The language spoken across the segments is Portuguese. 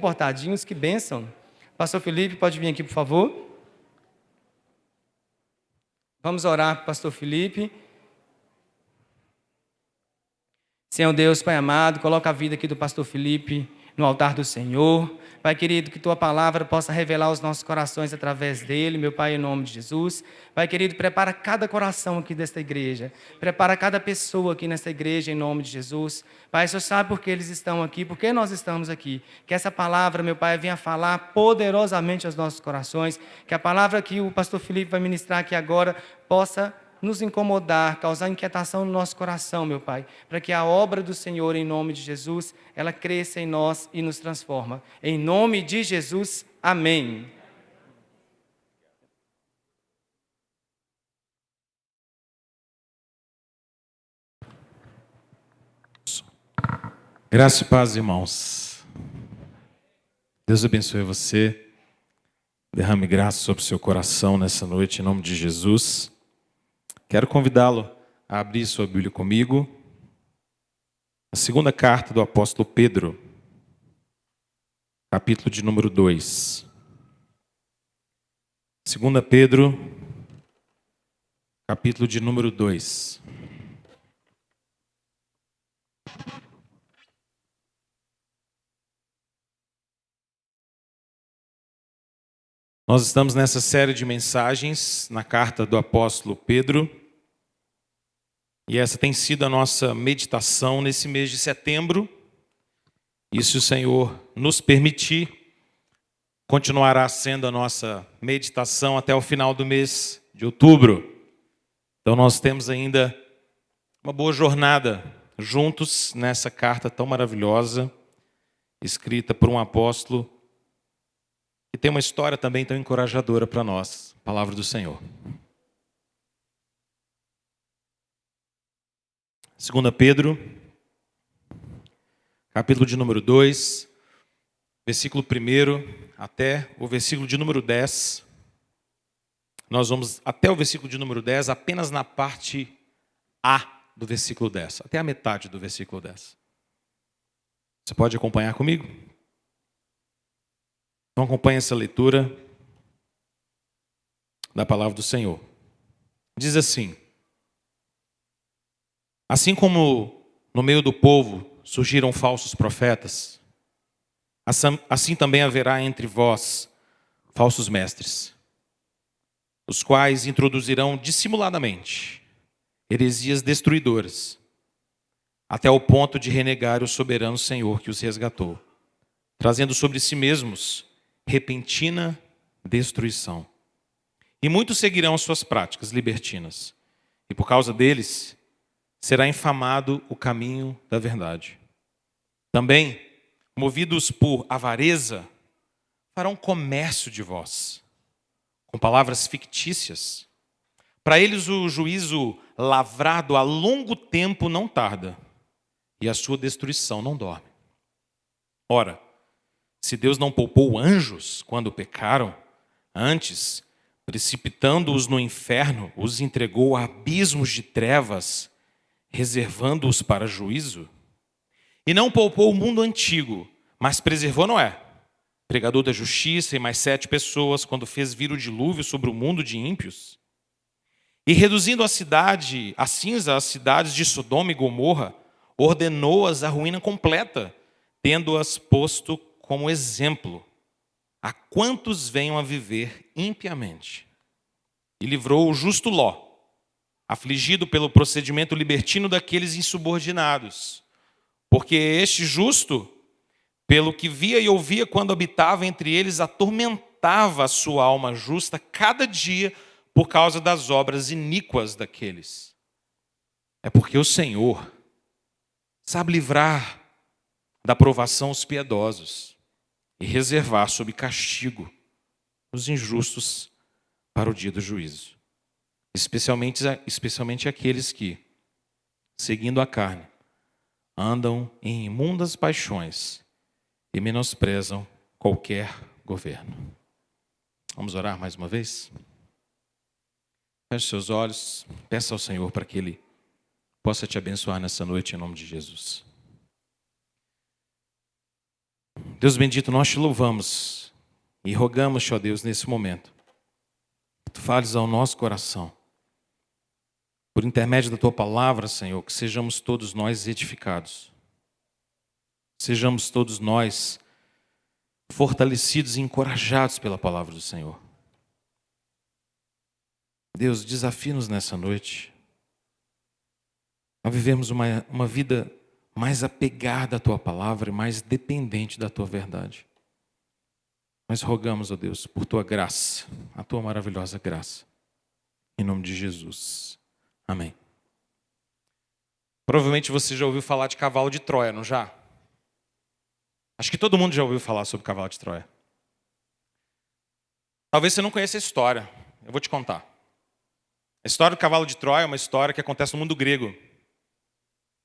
Portadinhos, que bênção. Pastor Felipe, pode vir aqui, por favor. Vamos orar para o pastor Felipe. Senhor Deus, Pai amado, coloca a vida aqui do pastor Felipe no altar do Senhor. Pai querido, que Tua palavra possa revelar os nossos corações através dele, meu Pai, em nome de Jesus. Pai querido, prepara cada coração aqui desta igreja. Prepara cada pessoa aqui nesta igreja, em nome de Jesus. Pai, o Senhor sabe por que eles estão aqui, por que nós estamos aqui. Que essa palavra, meu Pai, venha falar poderosamente aos nossos corações. Que a palavra que o pastor Felipe vai ministrar aqui agora possa nos incomodar, causar inquietação no nosso coração, meu Pai, para que a obra do Senhor, em nome de Jesus, ela cresça em nós e nos transforma. Em nome de Jesus, amém. Graça e paz, irmãos. Deus abençoe você. Derrame graça sobre o seu coração nessa noite, em nome de Jesus. Quero convidá-lo a abrir sua Bíblia comigo. A segunda carta do apóstolo Pedro, capítulo de número 2. 2 Pedro, capítulo de número 2. Nós estamos nessa série de mensagens na carta do apóstolo Pedro. E essa tem sido a nossa meditação nesse mês de setembro. E se o Senhor nos permitir, continuará sendo a nossa meditação até o final do mês de outubro. Então nós temos ainda uma boa jornada juntos nessa carta tão maravilhosa, escrita por um apóstolo que tem uma história também tão encorajadora para nós, a palavra do Senhor. 2 Pedro, capítulo de número 2, versículo 1 até o versículo de número 10. Nós vamos até o versículo de número 10, apenas na parte A do versículo 10, até a metade do versículo 10. Você pode acompanhar comigo? Então acompanhe essa leitura da palavra do Senhor. Diz assim: assim como no meio do povo surgiram falsos profetas, assim também haverá entre vós falsos mestres, os quais introduzirão dissimuladamente heresias destruidoras, até o ponto de renegar o soberano Senhor que os resgatou, trazendo sobre si mesmos repentina destruição. E muitos seguirão suas práticas libertinas, e por causa deles será infamado o caminho da verdade. Também, movidos por avareza, farão comércio de vós, com palavras fictícias. Para eles o juízo lavrado há longo tempo não tarda, e a sua destruição não dorme. Ora, se Deus não poupou anjos quando pecaram, antes, precipitando-os no inferno, os entregou a abismos de trevas, reservando-os para juízo? E não poupou o mundo antigo, mas preservou Noé, pregador da justiça, e mais 7 pessoas, quando fez vir o dilúvio sobre o mundo de ímpios? E reduzindo a cinza as cidades de Sodoma e Gomorra, ordenou-as à ruína completa, tendo-as posto como exemplo a quantos venham a viver impiamente. E livrou o justo Ló, afligido pelo procedimento libertino daqueles insubordinados, porque este justo, pelo que via e ouvia quando habitava entre eles, atormentava a sua alma justa cada dia por causa das obras iníquas daqueles. É porque o Senhor sabe livrar da provação os piedosos e reservar sob castigo os injustos para o dia do juízo. Especialmente aqueles que, seguindo a carne, andam em imundas paixões e menosprezam qualquer governo. Vamos orar mais uma vez? Feche seus olhos, peça ao Senhor para que Ele possa te abençoar nessa noite em nome de Jesus. Deus bendito, nós te louvamos e rogamos, ó Deus, nesse momento, que tu fales ao nosso coração. Por intermédio da tua palavra, Senhor, que sejamos todos nós edificados. Sejamos todos nós fortalecidos e encorajados pela palavra do Senhor. Deus, desafia-nos nessa noite a vivermos uma vida mais apegada à tua palavra e mais dependente da tua verdade. Nós rogamos, ó Deus, por tua graça, a tua maravilhosa graça. Em nome de Jesus. Amém. Provavelmente você já ouviu falar de cavalo de Troia, não já? Acho que todo mundo já ouviu falar sobre cavalo de Troia. Talvez você não conheça a história. Eu vou te contar. A história do cavalo de Troia é uma história que acontece no mundo grego.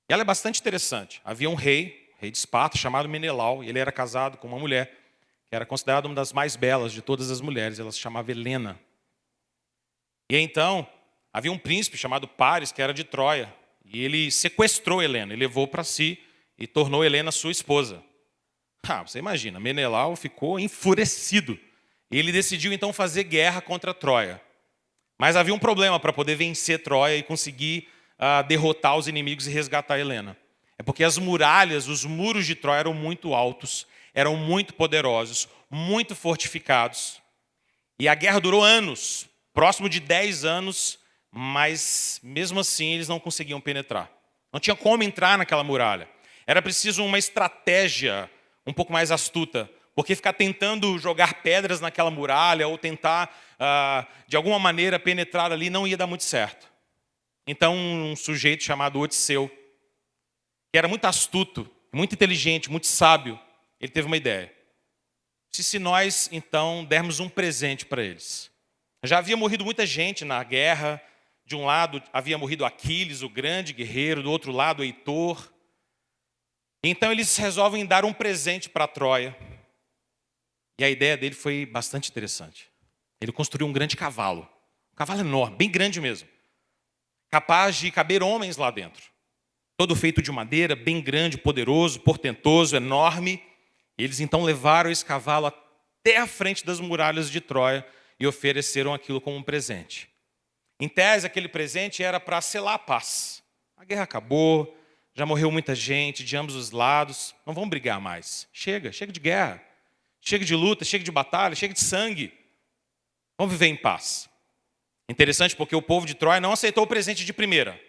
E ela é bastante interessante. Havia um rei de Esparta, chamado Menelau, e ele era casado com uma mulher que era considerada uma das mais belas de todas as mulheres. Ela se chamava Helena. E então, havia um príncipe chamado Paris, que era de Troia. E ele sequestrou Helena, e levou para si e tornou Helena sua esposa. Você imagina, Menelau ficou enfurecido. E ele decidiu então fazer guerra contra Troia. Mas havia um problema para poder vencer Troia e conseguir derrotar os inimigos e resgatar Helena. É porque as muralhas, os muros de Troia eram muito altos, eram muito poderosos, muito fortificados. E a guerra durou anos, próximo de 10 anos, mas mesmo assim eles não conseguiam penetrar. Não tinha como entrar naquela muralha. Era preciso uma estratégia um pouco mais astuta, porque ficar tentando jogar pedras naquela muralha ou tentar, de alguma maneira, penetrar ali não ia dar muito certo. Então, um sujeito chamado Odisseu, que era muito astuto, muito inteligente, muito sábio, ele teve uma ideia. Se nós, então, dermos um presente para eles. Já havia morrido muita gente na guerra. De um lado havia morrido Aquiles, o grande guerreiro, do outro lado Heitor. Então eles resolvem dar um presente para Troia. E a ideia dele foi bastante interessante. Ele construiu um grande cavalo. Um cavalo enorme, bem grande mesmo. Capaz de caber homens lá dentro. Todo feito de madeira, bem grande, poderoso, portentoso, enorme. Eles então levaram esse cavalo até a frente das muralhas de Troia e ofereceram aquilo como um presente. Em tese, aquele presente era para selar a paz. A guerra acabou, já morreu muita gente de ambos os lados, não vamos brigar mais. Chega de guerra, chega de luta, chega de batalha, chega de sangue. Vamos viver em paz. Interessante porque o povo de Troia não aceitou o presente de primeira.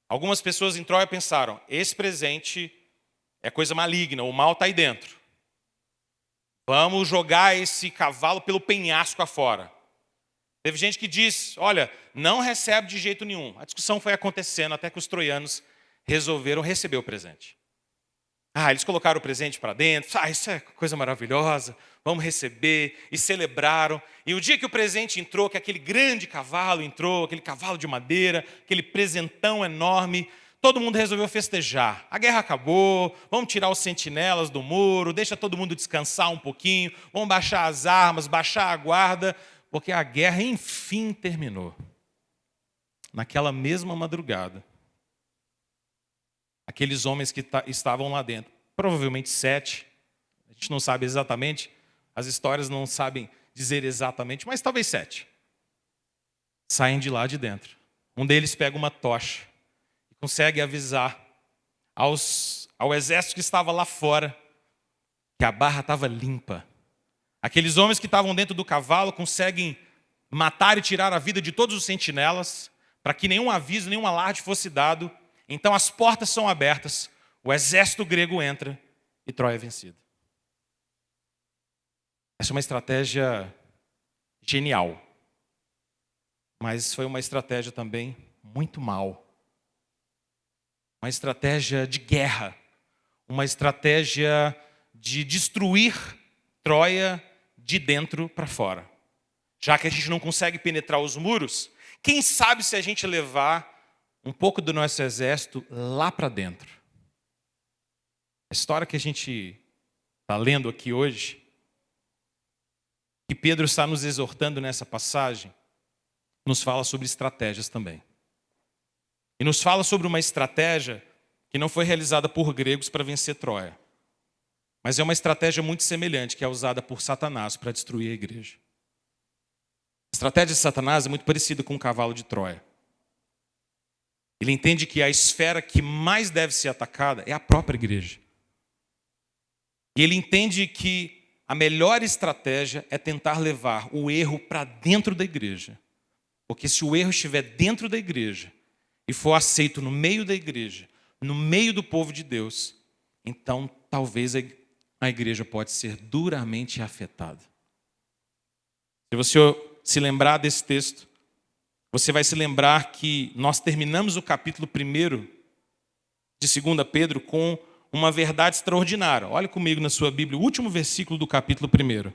Algumas pessoas em Troia pensaram, esse presente é coisa maligna, o mal está aí dentro. Vamos jogar esse cavalo pelo penhasco afora. Teve gente que disse, olha, não recebe de jeito nenhum. A discussão foi acontecendo até que os troianos resolveram receber o presente. Eles colocaram o presente para dentro. Isso é coisa maravilhosa, vamos receber. E celebraram. E o dia que o presente entrou, que aquele grande cavalo entrou, aquele cavalo de madeira, aquele presentão enorme, todo mundo resolveu festejar. A guerra acabou, vamos tirar os sentinelas do muro, deixa todo mundo descansar um pouquinho, vamos baixar as armas, baixar a guarda, porque a guerra, enfim, terminou. Naquela mesma madrugada, aqueles homens que estavam lá dentro, provavelmente 7, a gente não sabe exatamente, as histórias não sabem dizer exatamente, mas talvez 7, saem de lá de dentro. Um deles pega uma tocha e consegue avisar ao exército que estava lá fora que a barra estava limpa. Aqueles homens que estavam dentro do cavalo conseguem matar e tirar a vida de todos os sentinelas, para que nenhum aviso, nenhum alarde fosse dado. Então as portas são abertas, o exército grego entra e Troia é vencida. Essa é uma estratégia genial, mas foi uma estratégia também muito mal. Uma estratégia de guerra, uma estratégia de destruir Troia de dentro para fora. Já que a gente não consegue penetrar os muros, quem sabe se a gente levar um pouco do nosso exército lá para dentro. A história que a gente está lendo aqui hoje, que Pedro está nos exortando nessa passagem, nos fala sobre estratégias também. E nos fala sobre uma estratégia que não foi realizada por gregos para vencer Troia. Mas é uma estratégia muito semelhante que é usada por Satanás para destruir a igreja. A estratégia de Satanás é muito parecida com o cavalo de Troia. Ele entende que a esfera que mais deve ser atacada é a própria igreja. E ele entende que a melhor estratégia é tentar levar o erro para dentro da igreja. Porque se o erro estiver dentro da igreja e for aceito no meio da igreja, no meio do povo de Deus, então talvez a igreja pode ser duramente afetada. Se você se lembrar desse texto, você vai se lembrar que nós terminamos o capítulo 1 de 2 Pedro com uma verdade extraordinária. Olha comigo na sua Bíblia, o último versículo do capítulo 1.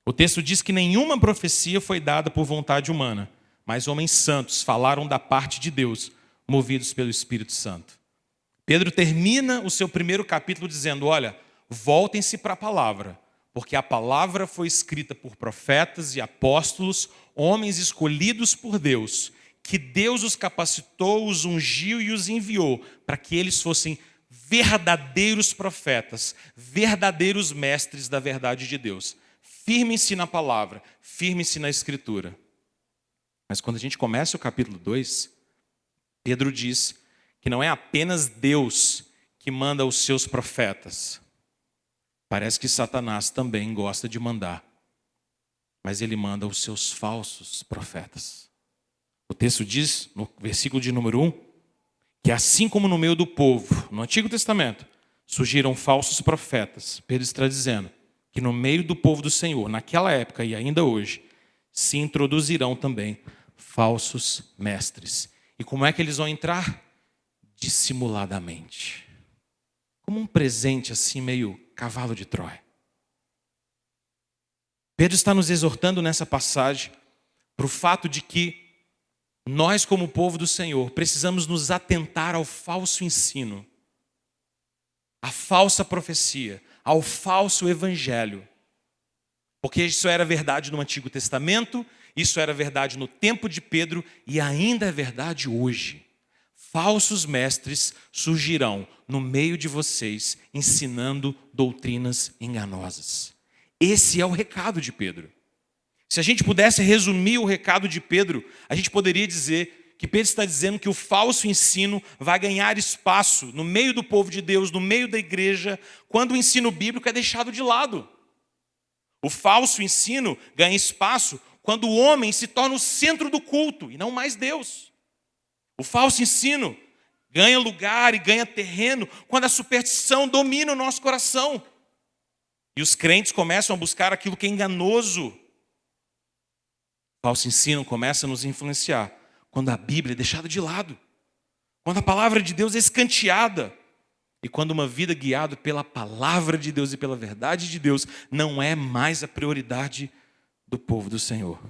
O texto diz que nenhuma profecia foi dada por vontade humana, mas homens santos falaram da parte de Deus, movidos pelo Espírito Santo. Pedro termina o seu primeiro capítulo dizendo, olha, voltem-se para a palavra, porque a palavra foi escrita por profetas e apóstolos, homens escolhidos por Deus, que Deus os capacitou, os ungiu e os enviou para que eles fossem verdadeiros profetas, verdadeiros mestres da verdade de Deus. Firmem-se na palavra, firmem-se na escritura. Mas quando a gente começa o capítulo 2, Pedro diz que não é apenas Deus que manda os seus profetas. Parece que Satanás também gosta de mandar, mas ele manda os seus falsos profetas. O texto diz, no versículo de número 1, que assim como no meio do povo, no Antigo Testamento, surgiram falsos profetas, Pedro está dizendo que no meio do povo do Senhor, naquela época e ainda hoje, se introduzirão também falsos mestres. E como é que eles vão entrar? Dissimuladamente. Como um presente assim, meio cavalo de Troia. Pedro está nos exortando nessa passagem para o fato de que nós, como povo do Senhor, precisamos nos atentar ao falso ensino, à falsa profecia, ao falso evangelho. Porque isso era verdade no Antigo Testamento, isso era verdade no tempo de Pedro e ainda é verdade hoje. Falsos mestres surgirão no meio de vocês, ensinando doutrinas enganosas. Esse é o recado de Pedro. Se a gente pudesse resumir o recado de Pedro, a gente poderia dizer que Pedro está dizendo que o falso ensino vai ganhar espaço no meio do povo de Deus, no meio da igreja, quando o ensino bíblico é deixado de lado. O falso ensino ganha espaço quando o homem se torna o centro do culto e não mais Deus. O falso ensino ganha lugar e ganha terreno quando a superstição domina o nosso coração. E os crentes começam a buscar aquilo que é enganoso. O falso ensino começa a nos influenciar quando a Bíblia é deixada de lado. Quando a palavra de Deus é escanteada. E quando uma vida guiada pela palavra de Deus e pela verdade de Deus não é mais a prioridade do povo do Senhor.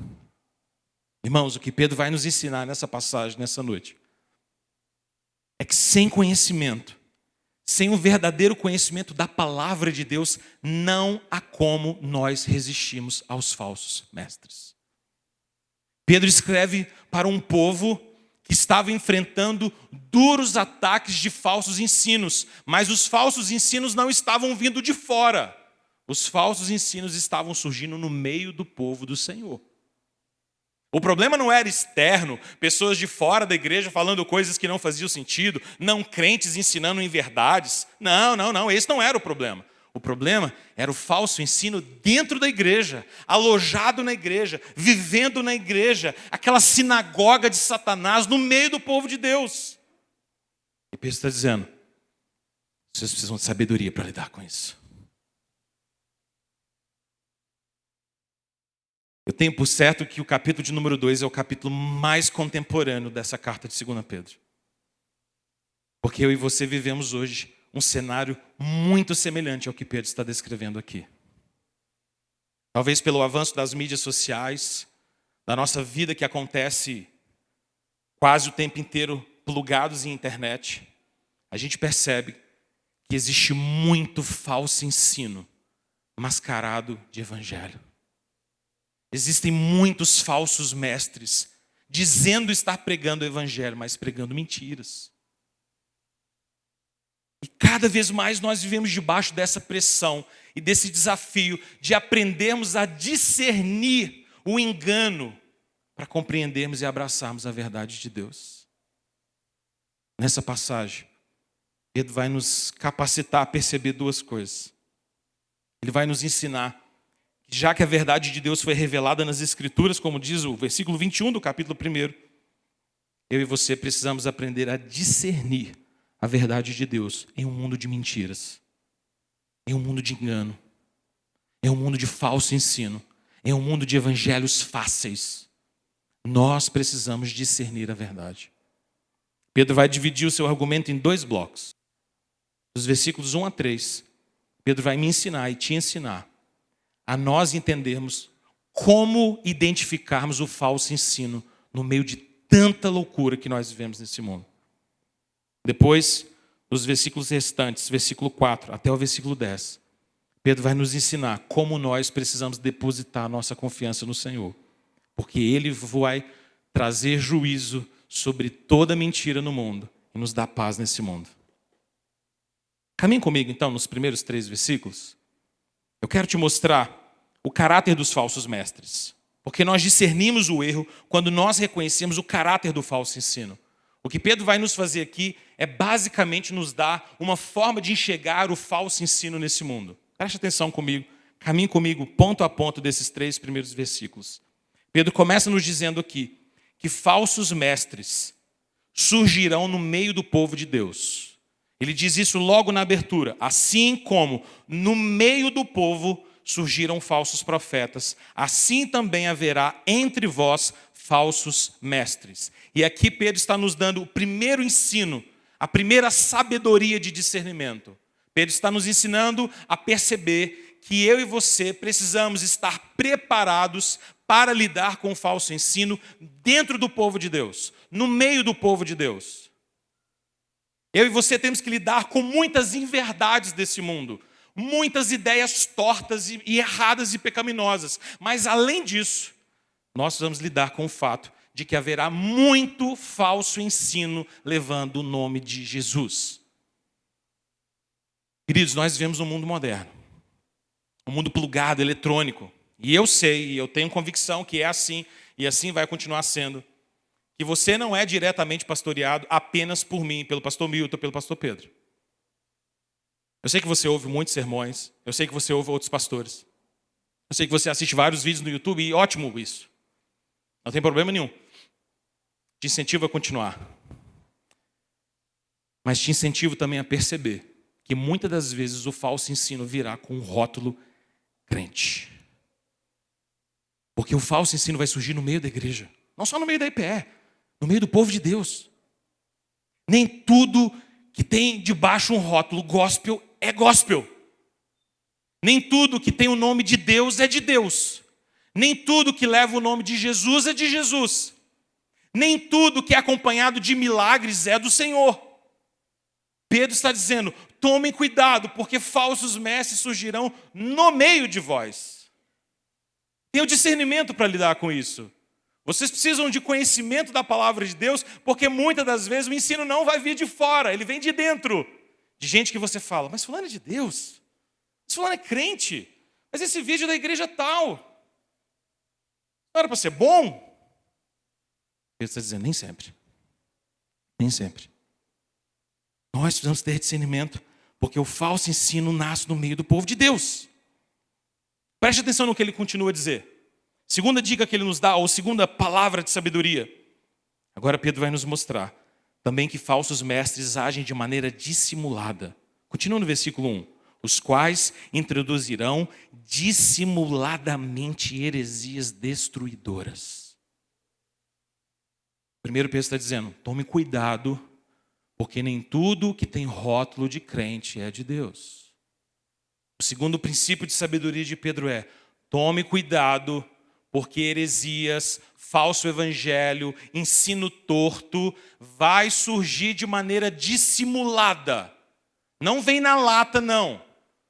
Irmãos, o que Pedro vai nos ensinar nessa passagem, nessa noite, é que sem conhecimento, sem o verdadeiro conhecimento da palavra de Deus, não há como nós resistirmos aos falsos mestres. Pedro escreve para um povo que estava enfrentando duros ataques de falsos ensinos, mas os falsos ensinos não estavam vindo de fora. Os falsos ensinos estavam surgindo no meio do povo do Senhor. O problema não era externo, pessoas de fora da igreja falando coisas que não faziam sentido, não crentes ensinando inverdades. Não, esse não era o problema. O problema era o falso ensino dentro da igreja, alojado na igreja, vivendo na igreja, aquela sinagoga de Satanás no meio do povo de Deus. E Pedro está dizendo, vocês precisam de sabedoria para lidar com isso. Eu tenho por certo que o capítulo de número 2 é o capítulo mais contemporâneo dessa carta de 2 Pedro. Porque eu e você vivemos hoje um cenário muito semelhante ao que Pedro está descrevendo aqui. Talvez pelo avanço das mídias sociais, da nossa vida que acontece quase o tempo inteiro plugados em internet, a gente percebe que existe muito falso ensino mascarado de evangelho. Existem muitos falsos mestres dizendo estar pregando o evangelho, mas pregando mentiras. E cada vez mais nós vivemos debaixo dessa pressão e desse desafio de aprendermos a discernir o engano para compreendermos e abraçarmos a verdade de Deus. Nessa passagem, Pedro vai nos capacitar a perceber duas coisas. Ele vai nos ensinar que, já que a verdade de Deus foi revelada nas Escrituras, como diz o versículo 21 do capítulo 1, eu e você precisamos aprender a discernir a verdade de Deus em um mundo de mentiras, em um mundo de engano, em um mundo de falso ensino, em um mundo de evangelhos fáceis. Nós precisamos discernir a verdade. Pedro vai dividir o seu argumento em 2 blocos. Dos versículos 1 a 3, Pedro vai me ensinar e te ensinar a nós entendermos como identificarmos o falso ensino no meio de tanta loucura que nós vivemos nesse mundo. Depois, dos versículos restantes, versículo 4 até o versículo 10, Pedro vai nos ensinar como nós precisamos depositar a nossa confiança no Senhor. Porque Ele vai trazer juízo sobre toda mentira no mundo e nos dar paz nesse mundo. Caminhe comigo, então, nos primeiros 3 versículos. Eu quero te mostrar o caráter dos falsos mestres. Porque nós discernimos o erro quando nós reconhecemos o caráter do falso ensino. O que Pedro vai nos fazer aqui é basicamente nos dar uma forma de enxergar o falso ensino nesse mundo. Preste atenção comigo, caminhe comigo ponto a ponto desses 3 primeiros versículos. Pedro começa nos dizendo aqui que falsos mestres surgirão no meio do povo de Deus. Ele diz isso logo na abertura. Assim como no meio do povo surgiram falsos profetas, assim também haverá entre vós falsos mestres. E aqui Pedro está nos dando o primeiro ensino, a primeira sabedoria de discernimento. Pedro está nos ensinando a perceber que eu e você precisamos estar preparados para lidar com o falso ensino dentro do povo de Deus, no meio do povo de Deus. Eu e você temos que lidar com muitas inverdades desse mundo, muitas ideias tortas e erradas e pecaminosas. Mas, além disso, nós vamos lidar com o fato de que haverá muito falso ensino levando o nome de Jesus. Queridos, nós vivemos um mundo moderno, um mundo plugado, eletrônico. E eu sei, e eu tenho convicção que é assim, e assim vai continuar sendo, que você não é diretamente pastoreado apenas por mim, pelo pastor Milton, pelo pastor Pedro. Eu sei que você ouve muitos sermões, eu sei que você ouve outros pastores. Eu sei que você assiste vários vídeos no YouTube, e ótimo isso. Não tem problema nenhum. Te incentivo a continuar. Mas te incentivo também a perceber que muitas das vezes o falso ensino virá com um rótulo crente. Porque o falso ensino vai surgir no meio da igreja. Não só no meio da IPE, no meio do povo de Deus. Nem tudo que tem debaixo um rótulo gospel é gospel. Nem tudo que tem o nome de Deus é de Deus. Nem tudo que leva o nome de Jesus é de Jesus. Nem tudo que é acompanhado de milagres é do Senhor. Pedro está dizendo, tomem cuidado, porque falsos mestres surgirão no meio de vós. Tenham discernimento para lidar com isso. Vocês precisam de conhecimento da palavra de Deus, porque muitas das vezes o ensino não vai vir de fora, ele vem de dentro. De gente que você fala, mas fulano é de Deus, mas fulano é crente, mas esse vídeo é da igreja tal. Não era para ser bom? Pedro está dizendo, nem sempre. Nem sempre. Nós precisamos ter discernimento, porque o falso ensino nasce no meio do povo de Deus. Preste atenção no que ele continua a dizer. Segunda dica que ele nos dá, ou segunda palavra de sabedoria. Agora Pedro vai nos mostrar também que falsos mestres agem de maneira dissimulada. Continua no versículo 1. Os quais introduzirão dissimuladamente heresias destruidoras. Primeiro Pedro está dizendo, tome cuidado, porque nem tudo que tem rótulo de crente é de Deus. O segundo princípio de sabedoria de Pedro é, tome cuidado, porque heresias, falso evangelho, ensino torto, vai surgir de maneira dissimulada. Não vem na lata, não.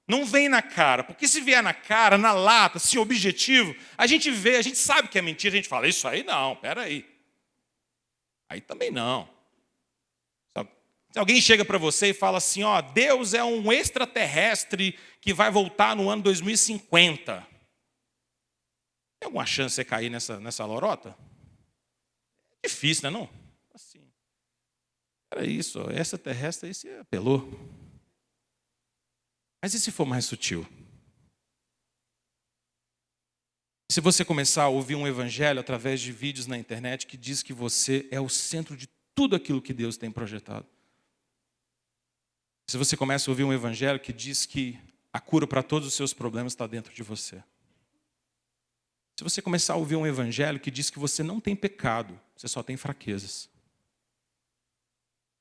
Não vem na cara. Porque se vier na cara, na lata, sem objetivo, a gente vê, a gente sabe que é mentira, a gente fala, isso aí não, peraí. Aí também não. Se alguém chega para você e fala assim, ó, Deus é um extraterrestre que vai voltar no ano 2050. Tem alguma chance de você cair nessa lorota? Difícil, né, não? Assim, era isso, ó, extraterrestre, aí você apelou. Mas e se for mais sutil? Se você começar a ouvir um evangelho através de vídeos na internet que diz que você é o centro de tudo aquilo que Deus tem projetado. Se você começa a ouvir um evangelho que diz que a cura para todos os seus problemas está dentro de você. Se você começar a ouvir um evangelho que diz que você não tem pecado, você só tem fraquezas.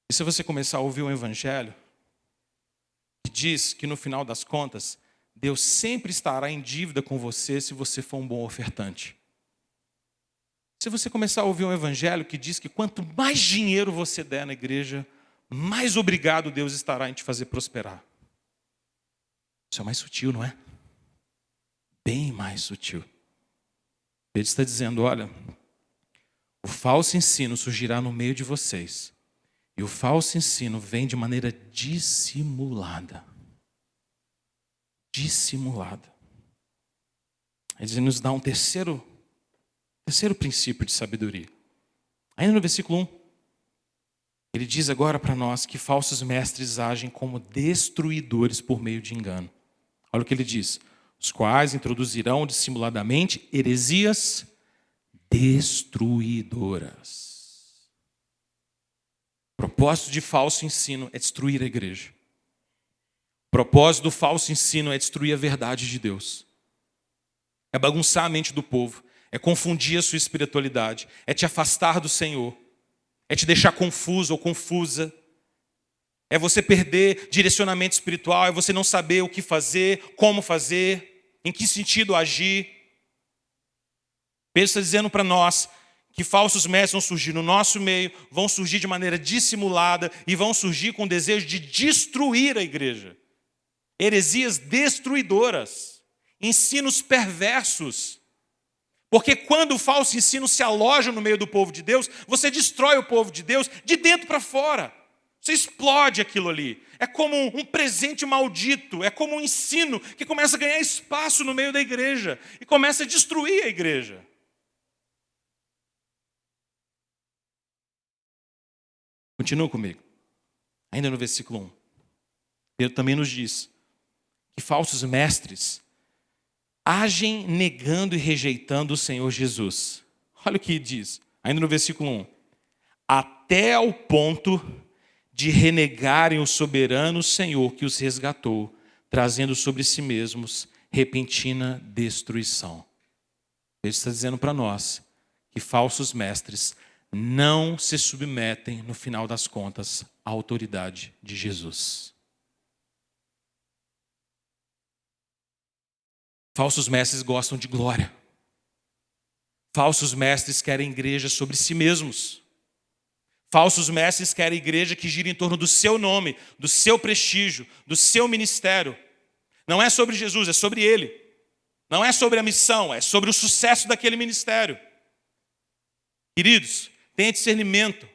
E se você começar a ouvir um evangelho que diz que no final das contas, Deus sempre estará em dívida com você se você for um bom ofertante. Se você começar a ouvir um evangelho que diz que quanto mais dinheiro você der na igreja, mais obrigado Deus estará em te fazer prosperar. Isso é mais sutil, não é? Bem mais sutil. Ele está dizendo, olha, o falso ensino surgirá no meio de vocês. E o falso ensino vem de maneira dissimulada. Dissimulada. Ele nos dá um terceiro princípio de sabedoria. Ainda no versículo 1, ele diz agora para nós que falsos mestres agem como destruidores por meio de engano. Olha o que ele diz. Os quais introduzirão dissimuladamente heresias destruidoras. O propósito de falso ensino é destruir a igreja. O propósito do falso ensino é destruir a verdade de Deus. É bagunçar a mente do povo. É confundir a sua espiritualidade. É te afastar do Senhor. É te deixar confuso ou confusa. É você perder direcionamento espiritual. É você não saber o que fazer, como fazer, em que sentido agir. Pedro está dizendo para nós que falsos mestres vão surgir no nosso meio, vão surgir de maneira dissimulada e vão surgir com o desejo de destruir a igreja. Heresias destruidoras, ensinos perversos. Porque quando o falso ensino se aloja no meio do povo de Deus, você destrói o povo de Deus de dentro para fora. Você explode aquilo ali. É como um presente maldito, é como um ensino que começa a ganhar espaço no meio da igreja e começa a destruir a igreja. Continua comigo. Ainda no versículo 1. Pedro também nos diz que falsos mestres agem negando e rejeitando o Senhor Jesus. Olha o que diz, ainda no versículo 1. Até ao ponto de renegarem o soberano Senhor que os resgatou, trazendo sobre si mesmos repentina destruição. Ele está dizendo para nós que falsos mestres não se submetem, no final das contas, à autoridade de Jesus. Falsos mestres gostam de glória. Falsos mestres querem igreja sobre si mesmos. Falsos mestres querem igreja que gira em torno do seu nome, do seu prestígio, do seu ministério. Não é sobre Jesus, é sobre ele. Não é sobre a missão, é sobre o sucesso daquele ministério. Queridos, tenha discernimento.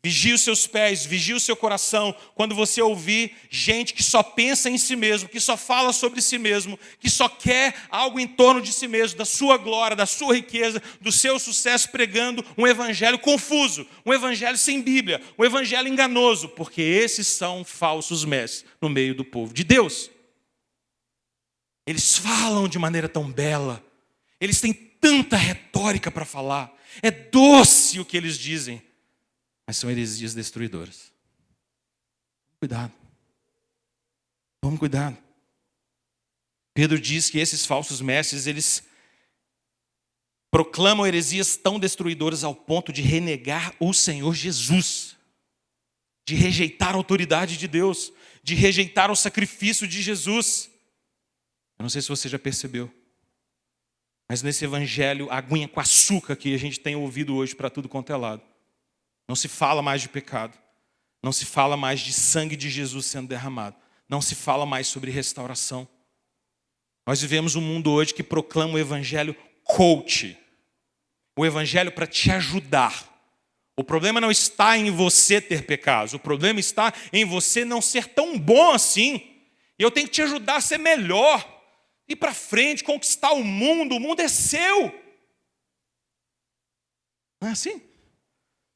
Vigie os seus pés, vigie o seu coração. Quando você ouvir gente que só pensa em si mesmo, que só fala sobre si mesmo, que só quer algo em torno de si mesmo, da sua glória, da sua riqueza, do seu sucesso, pregando um evangelho confuso, um evangelho sem Bíblia, um evangelho enganoso, porque esses são falsos mestres no meio do povo de Deus. Eles falam de maneira tão bela, eles têm tanta retórica para falar, é doce o que eles dizem, mas são heresias destruidoras. Cuidado. Tome cuidado. Pedro diz que esses falsos mestres, eles proclamam heresias tão destruidoras ao ponto de renegar o Senhor Jesus, de rejeitar a autoridade de Deus, de rejeitar o sacrifício de Jesus. Eu não sei se você já percebeu, mas nesse evangelho, aguinha com açúcar que a gente tem ouvido hoje para tudo quanto é lado, não se fala mais de pecado. Não se fala mais de sangue de Jesus sendo derramado. Não se fala mais sobre restauração. Nós vivemos um mundo hoje que proclama o evangelho coach. O evangelho para te ajudar. O problema não está em você ter pecados. O problema está em você não ser tão bom assim. E eu tenho que te ajudar a ser melhor. Ir para frente, conquistar o mundo. O mundo é seu. Não é assim?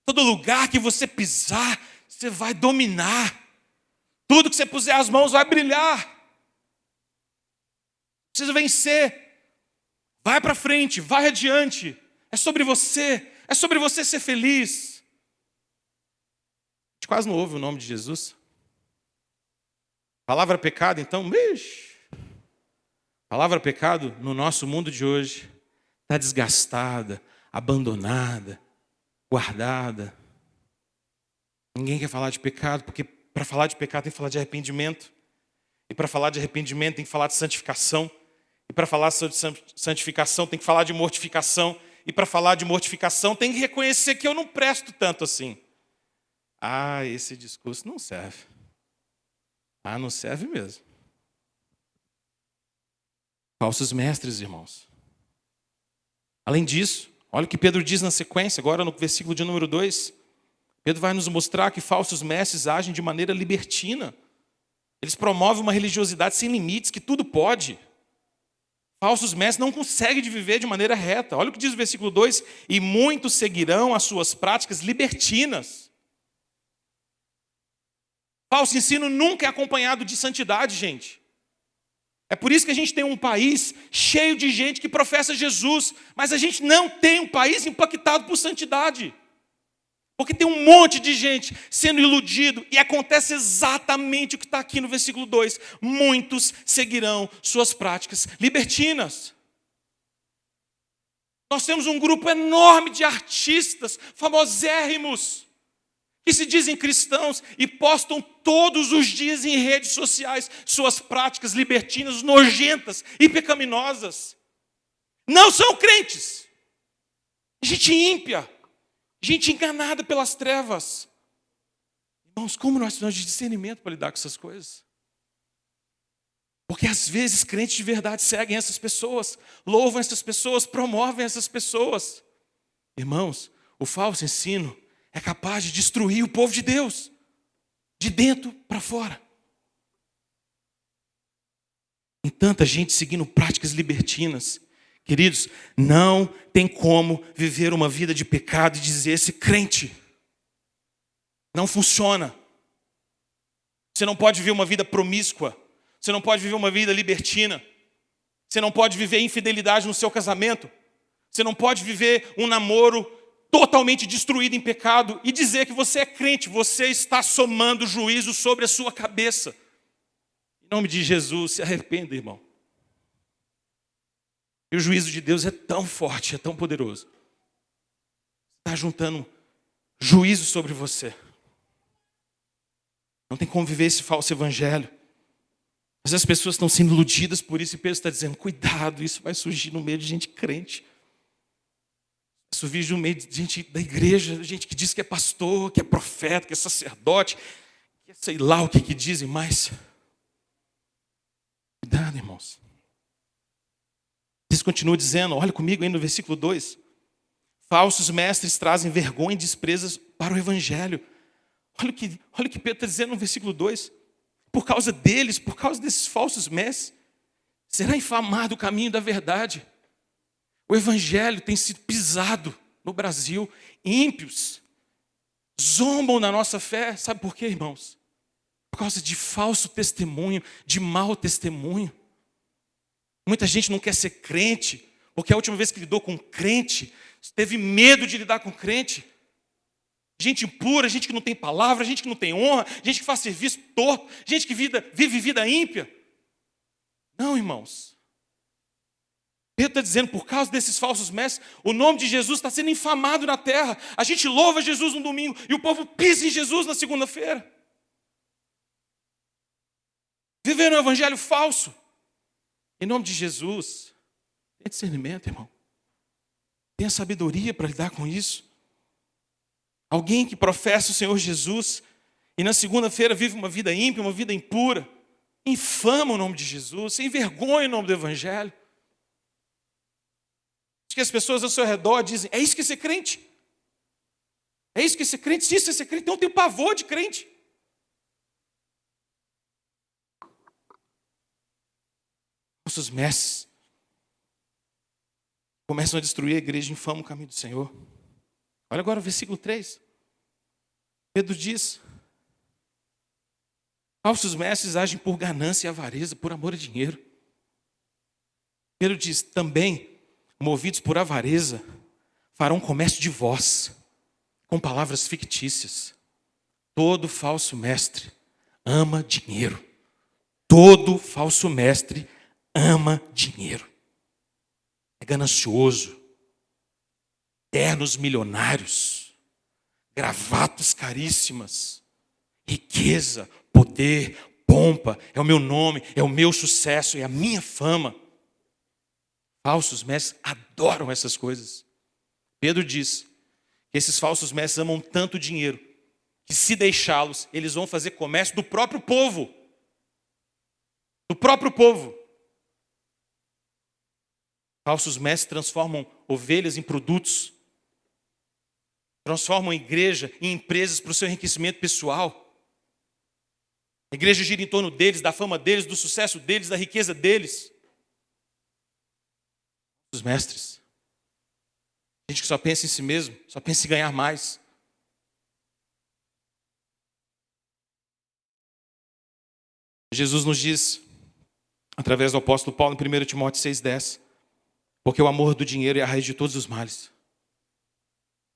Todo lugar que você pisar, você vai dominar. Tudo que você puser as mãos vai brilhar. Precisa vencer. Vai para frente, vai adiante. É sobre você. É sobre você ser feliz. A gente quase não ouve o nome de Jesus. Palavra pecado, então, palavra pecado no nosso mundo de hoje está desgastada, abandonada, guardada. Ninguém quer falar de pecado, porque para falar de pecado tem que falar de arrependimento. E para falar de arrependimento tem que falar de santificação. E para falar de santificação tem que falar de mortificação. E para falar de mortificação tem que reconhecer que eu não presto tanto assim. Ah, esse discurso não serve. Ah, não serve mesmo. Falsos mestres, irmãos. Além disso, olha o que Pedro diz na sequência, agora no versículo de número 2. Pedro vai nos mostrar que falsos mestres agem de maneira libertina. Eles promovem uma religiosidade sem limites, que tudo pode. Falsos mestres não conseguem viver de maneira reta. Olha o que diz o versículo 2. E muitos seguirão as suas práticas libertinas. Falso ensino nunca é acompanhado de santidade, gente. É por isso que a gente tem um país cheio de gente que professa Jesus, mas a gente não tem um país impactado por santidade. Porque tem um monte de gente sendo iludido e acontece exatamente o que está aqui no versículo 2. Muitos seguirão suas práticas libertinas. Nós temos um grupo enorme de artistas famosérrimos que se dizem cristãos e postam todos os dias em redes sociais suas práticas libertinas, nojentas e pecaminosas. Não são crentes. Gente ímpia. Gente enganada pelas trevas. Irmãos, como nós precisamos de discernimento para lidar com essas coisas? Porque às vezes crentes de verdade seguem essas pessoas, louvam essas pessoas, promovem essas pessoas. Irmãos, o falso ensino é capaz de destruir o povo de Deus, de dentro para fora. Tem tanta gente seguindo práticas libertinas. Queridos, não tem como viver uma vida de pecado e dizer-se crente. Não funciona. Você não pode viver uma vida promíscua. Você não pode viver uma vida libertina. Você não pode viver infidelidade no seu casamento. Você não pode viver um namoro totalmente destruído em pecado e dizer que você é crente. Você está somando juízo sobre a sua cabeça. Em nome de Jesus, se arrependa, irmão. E o juízo de Deus é tão forte, é tão poderoso. Está juntando juízo sobre você. Não tem como viver esse falso evangelho. Mas as pessoas estão sendo iludidas por isso e Pedro está dizendo, cuidado, isso vai surgir no meio de gente crente. Vai surgir no meio de gente da igreja, gente que diz que é pastor, que é profeta, que é sacerdote, que é sei lá o que dizem, mas cuidado, irmãos. Eles continuam dizendo, olha comigo aí no versículo 2. Falsos mestres trazem vergonha e desprezas para o evangelho. Olha o que Pedro está dizendo no versículo 2. Por causa deles, por causa desses falsos mestres, será infamado o caminho da verdade. O evangelho tem sido pisado no Brasil. Ímpios zombam da nossa fé. Sabe por quê, irmãos? Por causa de falso testemunho, de mau testemunho. Muita gente não quer ser crente, porque a última vez que lidou com crente, teve medo de lidar com crente. Gente impura, gente que não tem palavra, gente que não tem honra, gente que faz serviço torto, gente que vive vida ímpia. Não, irmãos. Pedro está dizendo, por causa desses falsos mestres, o nome de Jesus está sendo infamado na terra. A gente louva Jesus no domingo e o povo pisa em Jesus na segunda-feira. Vivendo um evangelho falso. Em nome de Jesus, tenha discernimento, irmão. Tenha sabedoria para lidar com isso. Alguém que professa o Senhor Jesus e na segunda-feira vive uma vida ímpia, uma vida impura, infama o nome de Jesus, se envergonha o nome do Evangelho. Acho que as pessoas ao seu redor dizem, é isso que é ser crente? É isso que é ser crente? Se isso é ser crente, então eu tenho pavor de crente. Nossos mestres começam a destruir a igreja e infamam o caminho do Senhor. Olha agora o versículo 3. Pedro diz: falsos mestres agem por ganância e avareza, por amor a dinheiro. Pedro diz: também, movidos por avareza, farão comércio de vós, com palavras fictícias. Todo falso mestre ama dinheiro. Todo falso mestre ama dinheiro. É ganancioso. Ternos milionários, gravatas caríssimas, riqueza, poder, pompa, é o meu nome, é o meu sucesso, é a minha fama. Falsos mestres adoram essas coisas. Pedro diz que esses falsos mestres amam tanto dinheiro que, se deixá-los, eles vão fazer comércio do próprio povo. Do próprio povo. Falsos mestres transformam ovelhas em produtos. Transformam a igreja em empresas para o seu enriquecimento pessoal. A igreja gira em torno deles, da fama deles, do sucesso deles, da riqueza deles. Os mestres. Gente que só pensa em si mesmo, só pensa em ganhar mais. Jesus nos diz, através do apóstolo Paulo, em 1 Timóteo 6,10, porque o amor do dinheiro é a raiz de todos os males.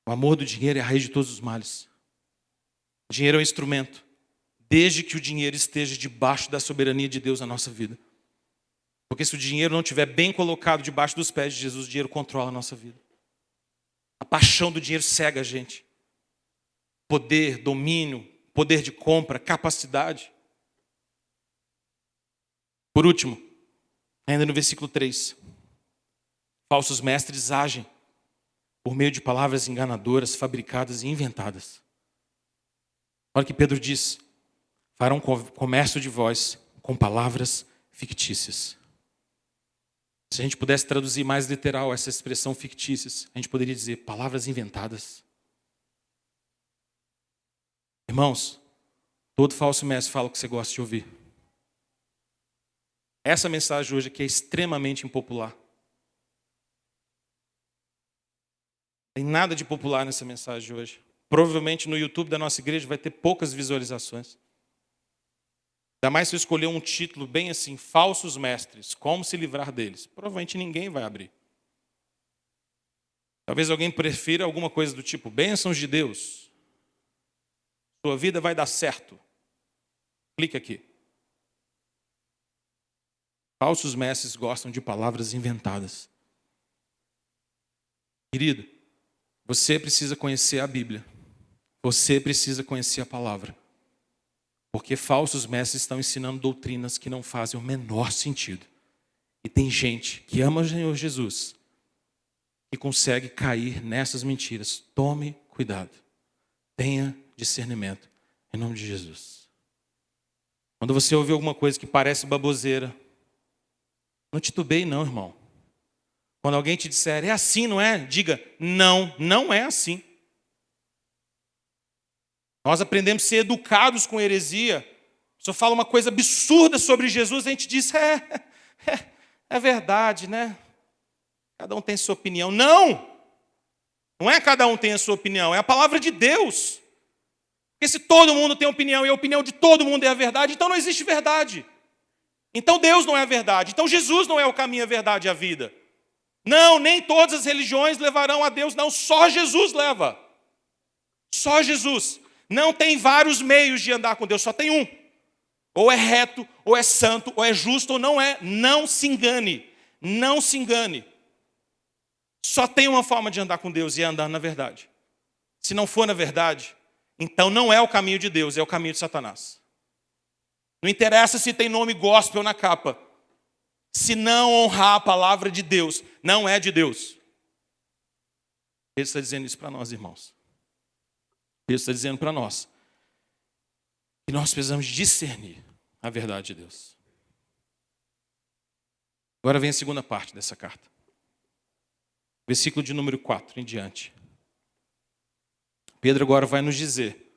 O amor do dinheiro é a raiz de todos os males. O dinheiro é um instrumento, desde que o dinheiro esteja debaixo da soberania de Deus na nossa vida. Porque se o dinheiro não estiver bem colocado debaixo dos pés de Jesus, o dinheiro controla a nossa vida. A paixão do dinheiro cega a gente. Poder, domínio, poder de compra, capacidade. Por último, ainda no versículo 3, falsos mestres agem por meio de palavras enganadoras, fabricadas e inventadas. Olha o que Pedro diz: farão comércio de vós com palavras fictícias. Se a gente pudesse traduzir mais literal essa expressão fictícias, a gente poderia dizer palavras inventadas. Irmãos, todo falso mestre fala o que você gosta de ouvir. Essa mensagem hoje aqui é extremamente impopular. Tem nada de popular nessa mensagem de hoje. Provavelmente no YouTube da nossa igreja vai ter poucas visualizações. Ainda mais se eu escolher um título bem assim, falsos mestres, como se livrar deles. Provavelmente ninguém vai abrir. Talvez alguém prefira alguma coisa do tipo, bênçãos de Deus. Sua vida vai dar certo. Clique aqui. Falsos mestres gostam de palavras inventadas. Querido, você precisa conhecer a Bíblia. Você precisa conhecer a palavra. Porque falsos mestres estão ensinando doutrinas que não fazem o menor sentido. E tem gente que ama o Senhor Jesus e consegue cair nessas mentiras. Tome cuidado. Tenha discernimento. Em nome de Jesus. Quando você ouvir alguma coisa que parece baboseira, não titubeie não, irmão. Quando alguém te disser, é assim, não é? Diga, não, não é assim. Nós aprendemos a ser educados com heresia. Se eu falo uma coisa absurda sobre Jesus, a gente diz, é verdade, né? Cada um tem sua opinião. Não! Não é cada um tem a sua opinião, é a palavra de Deus. Porque se todo mundo tem opinião e a opinião de todo mundo é a verdade, então não existe verdade. Então Deus não é a verdade. Então Jesus não é o caminho, a verdade e a vida. Não, nem todas as religiões levarão a Deus, não. Só Jesus leva. Só Jesus. Não tem vários meios de andar com Deus, só tem um. Ou é reto, ou é santo, ou é justo, ou não é. Não se engane. Não se engane. Só tem uma forma de andar com Deus e é andar na verdade. Se não for na verdade, então não é o caminho de Deus, é o caminho de Satanás. Não interessa se tem nome gospel na capa. Se não honrar a palavra de Deus, não é de Deus. Ele está dizendo isso para nós, irmãos. Ele está dizendo para nós que nós precisamos discernir a verdade de Deus. Agora vem a segunda parte dessa carta. Versículo de número 4 em diante. Pedro agora vai nos dizer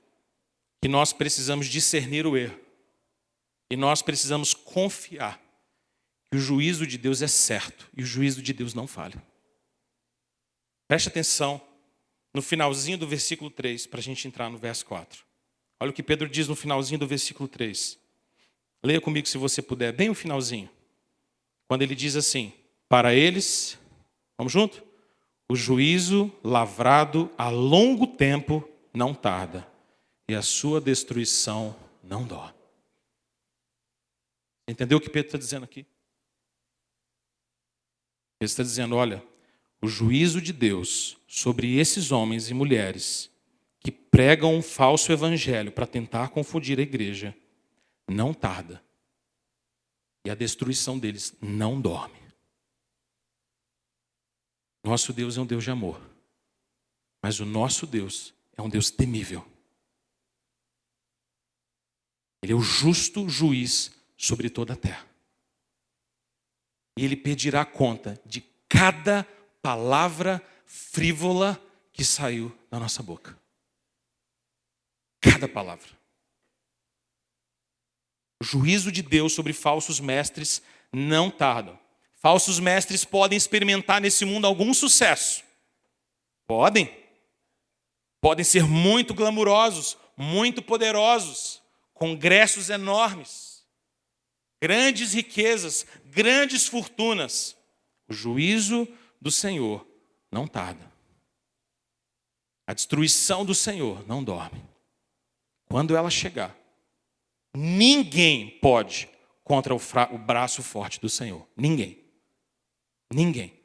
que nós precisamos discernir o erro. E nós precisamos confiar que o juízo de Deus é certo e o juízo de Deus não falha. Preste atenção no finalzinho do versículo 3, para a gente entrar no verso 4. Olha o que Pedro diz no finalzinho do versículo 3. Leia comigo se você puder, bem o finalzinho. Quando ele diz assim: para eles, vamos junto? O juízo lavrado a longo tempo não tarda, e a sua destruição não dói. Entendeu o que Pedro está dizendo aqui? Ele está dizendo, olha, o juízo de Deus sobre esses homens e mulheres que pregam um falso evangelho para tentar confundir a igreja não tarda. E a destruição deles não dorme. Nosso Deus é um Deus de amor. Mas o nosso Deus é um Deus temível. Ele é o justo juiz sobre toda a terra. E ele pedirá conta de cada palavra frívola que saiu da nossa boca. Cada palavra. O juízo de Deus sobre falsos mestres não tarda. Falsos mestres podem experimentar nesse mundo algum sucesso. Podem. Podem ser muito glamurosos, muito poderosos, congressos enormes, grandes riquezas, grandes fortunas. O juízo do Senhor não tarda. A destruição do Senhor não dorme. Quando ela chegar, ninguém pode contra o braço forte do Senhor. Ninguém. Ninguém.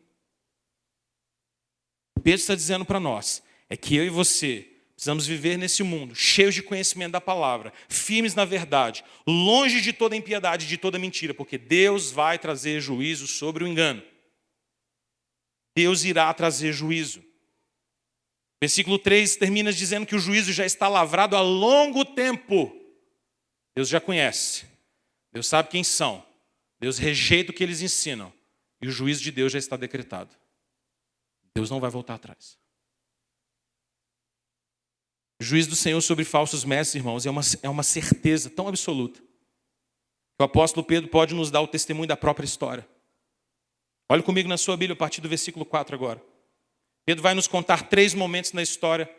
Pedro está dizendo para nós, é que eu e você precisamos viver nesse mundo, cheios de conhecimento da palavra, firmes na verdade, longe de toda impiedade, de toda mentira, porque Deus vai trazer juízo sobre o engano. Deus irá trazer juízo. Versículo 3 termina dizendo que o juízo já está lavrado há longo tempo. Deus já conhece. Deus sabe quem são. Deus rejeita o que eles ensinam. E o juízo de Deus já está decretado. Deus não vai voltar atrás. O juízo do Senhor sobre falsos mestres, irmãos, é uma certeza tão absoluta. O apóstolo Pedro pode nos dar o testemunho da própria história. Olhe comigo na sua Bíblia, a partir do versículo 4 agora. Pedro vai nos contar 3 momentos na história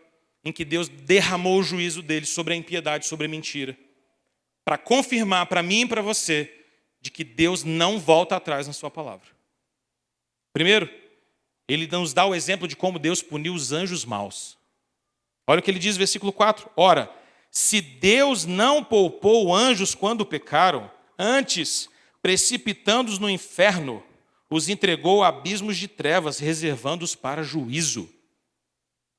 em que Deus derramou o juízo dele sobre a impiedade, sobre a mentira. Para confirmar para mim e para você de que Deus não volta atrás na sua palavra. Primeiro, ele nos dá o exemplo de como Deus puniu os anjos maus. Olha o que ele diz no versículo 4. Ora, se Deus não poupou anjos quando pecaram, antes, precipitando-os no inferno, os entregou a abismos de trevas, reservando-os para juízo.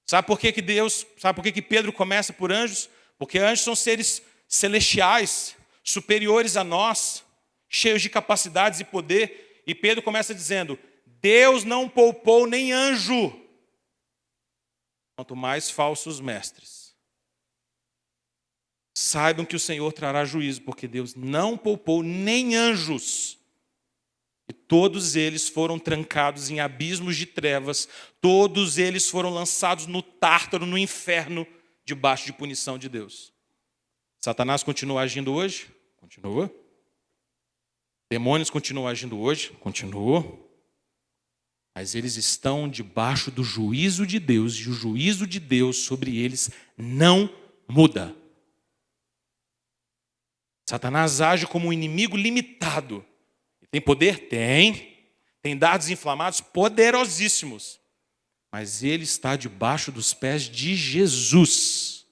Sabe por que Pedro começa por anjos? Porque anjos são seres celestiais, superiores a nós, cheios de capacidades e poder. E Pedro começa dizendo, Deus não poupou nem anjo, quanto mais falsos mestres. Saibam que o Senhor trará juízo, porque Deus não poupou nem anjos. E todos eles foram trancados em abismos de trevas, todos eles foram lançados no Tártaro, no inferno, debaixo de punição de Deus. Satanás continua agindo hoje? Continua. Demônios continuam agindo hoje? Continuam. Mas eles estão debaixo do juízo de Deus, e o juízo de Deus sobre eles não muda. Satanás age como um inimigo limitado. Tem poder? Tem. Tem dardos inflamados poderosíssimos. Mas ele está debaixo dos pés de Jesus.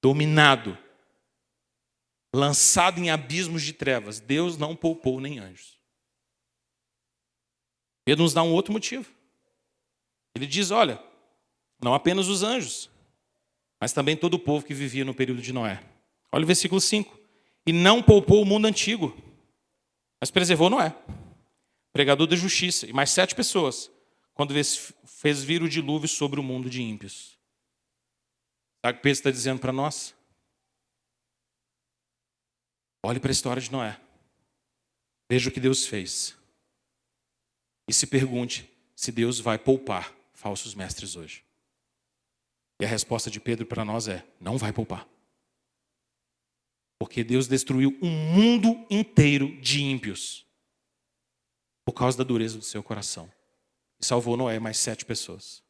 Dominado. Lançado em abismos de trevas. Deus não poupou nem anjos. Pedro nos dá um outro motivo. Ele diz, olha, não apenas os anjos, mas também todo o povo que vivia no período de Noé. Olha o versículo 5. E não poupou o mundo antigo, mas preservou Noé, pregador da justiça, e mais 7 pessoas, quando fez vir o dilúvio sobre o mundo de ímpios. Sabe o que Pedro está dizendo para nós? Olhe para a história de Noé. Veja o que Deus fez. E se pergunte se Deus vai poupar falsos mestres hoje. E a resposta de Pedro para nós é: não vai poupar. Porque Deus destruiu um mundo inteiro de ímpios por causa da dureza do seu coração. E salvou Noé mais 7 pessoas.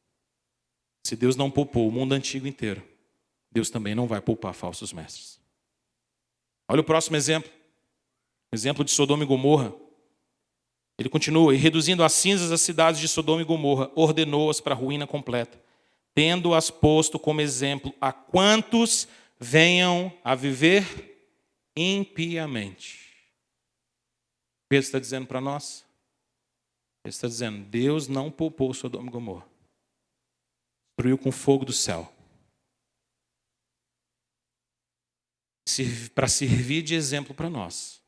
Se Deus não poupou o mundo antigo inteiro, Deus também não vai poupar falsos mestres. Olha o próximo exemplo. O exemplo de Sodoma e Gomorra. Ele continua: e reduzindo a cinzas as cidades de Sodoma e Gomorra, ordenou-as para a ruína completa, tendo-as posto como exemplo a quantos venham a viver impiamente. Pedro está dizendo para nós, ele está dizendo: Deus não poupou Sodoma e Gomorra. Destruiu com fogo do céu. Para servir de exemplo para nós.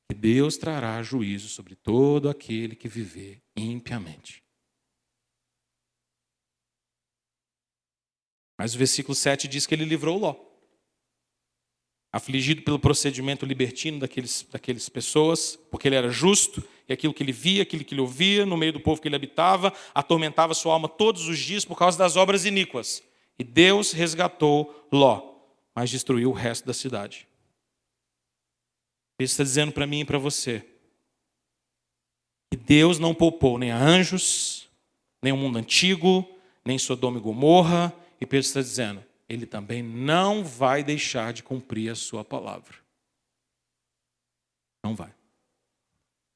Que Deus trará juízo sobre todo aquele que viver impiamente. Mas o versículo 7 diz que ele livrou Ló. Afligido pelo procedimento libertino daquelas pessoas, porque ele era justo, e aquilo que ele via, aquilo que ele ouvia, no meio do povo que ele habitava, atormentava sua alma todos os dias por causa das obras iníquas. E Deus resgatou Ló, mas destruiu o resto da cidade. Ele está dizendo para mim e para você que Deus não poupou nem a anjos, nem o mundo antigo, nem Sodoma e Gomorra. E Pedro está dizendo: Ele também não vai deixar de cumprir a sua palavra. Não vai.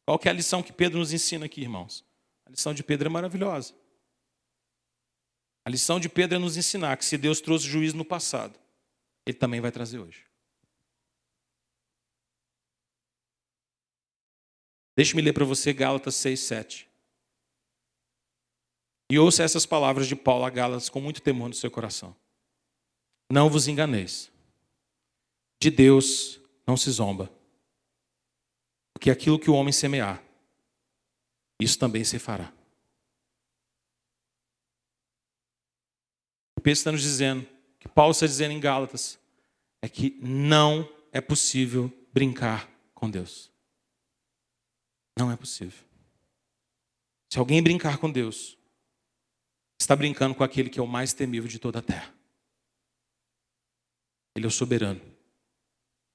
Qual que é a lição que Pedro nos ensina aqui, irmãos? A lição de Pedro é maravilhosa. A lição de Pedro é nos ensinar que se Deus trouxe juízo no passado, Ele também vai trazer hoje. Deixe-me ler para você Gálatas 6:7. E ouça essas palavras de Paulo a Gálatas com muito temor no seu coração. Não vos enganeis. De Deus não se zomba. Porque aquilo que o homem semear, isso também se fará. O Pedro está nos dizendo, o que Paulo está dizendo em Gálatas, é que não é possível brincar com Deus. Não é possível. Se alguém brincar com Deus, está brincando com aquele que é o mais temível de toda a terra. Ele é o soberano.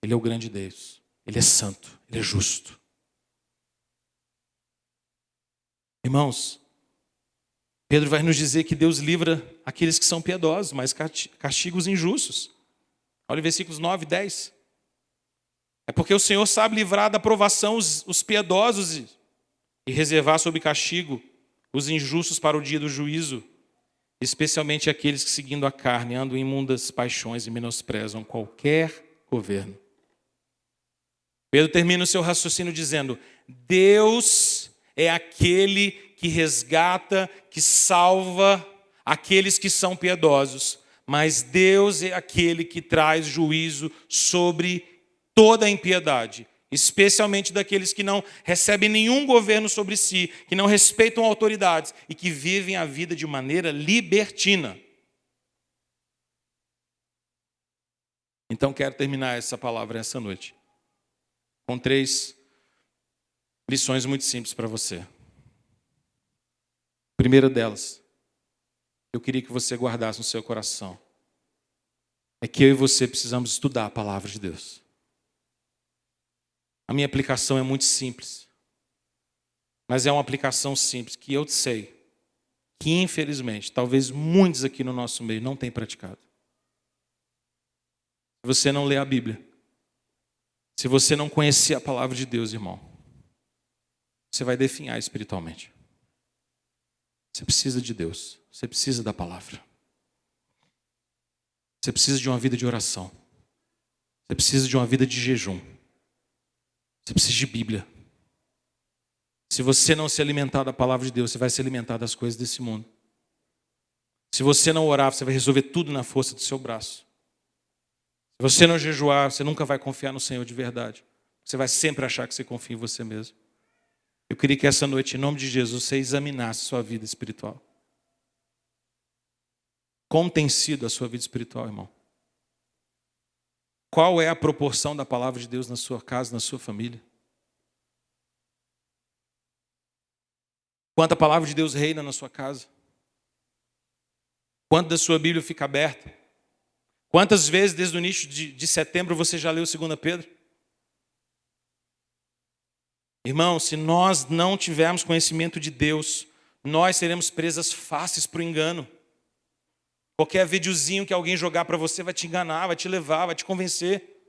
Ele é o grande Deus. Ele é santo. Ele é justo. Irmãos, Pedro vai nos dizer que Deus livra aqueles que são piedosos, mas castiga os injustos. Olha os versículos 9 e 10. É porque o Senhor sabe livrar da provação os piedosos e reservar sob castigo os injustos para o dia do juízo, especialmente aqueles que, seguindo a carne, andam em imundas paixões e menosprezam qualquer governo. Pedro termina o seu raciocínio dizendo: Deus é aquele que resgata, que salva aqueles que são piedosos, mas Deus é aquele que traz juízo sobre toda a impiedade, especialmente daqueles que não recebem nenhum governo sobre si, que não respeitam autoridades e que vivem a vida de maneira libertina. Então quero terminar essa palavra essa noite com 3 lições muito simples para você. A primeira delas, eu queria que você guardasse no seu coração, é que eu e você precisamos estudar a palavra de Deus. A minha aplicação é muito simples, mas é uma aplicação simples que eu sei que, infelizmente, talvez muitos aqui no nosso meio não tenham praticado. Se você não lê a Bíblia, se você não conhecer a palavra de Deus, irmão, você vai definhar espiritualmente. Você precisa de Deus, você precisa da palavra. Você precisa de uma vida de oração. Você precisa de uma vida de jejum. Você precisa de Bíblia. Se você não se alimentar da palavra de Deus, você vai se alimentar das coisas desse mundo. Se você não orar, você vai resolver tudo na força do seu braço. Se você não jejuar, você nunca vai confiar no Senhor de verdade. Você vai sempre achar que você confia em você mesmo. Eu queria que essa noite, em nome de Jesus, você examinasse sua vida espiritual. Como tem sido a sua vida espiritual, irmão? Qual é a proporção da palavra de Deus na sua casa, na sua família? Quanta palavra de Deus reina na sua casa? Quanto da sua Bíblia fica aberta? Quantas vezes desde o início de setembro você já leu 2 Pedro? Irmão, se nós não tivermos conhecimento de Deus, nós seremos presas fáceis para o engano. Qualquer videozinho que alguém jogar para você vai te enganar, vai te levar, vai te convencer.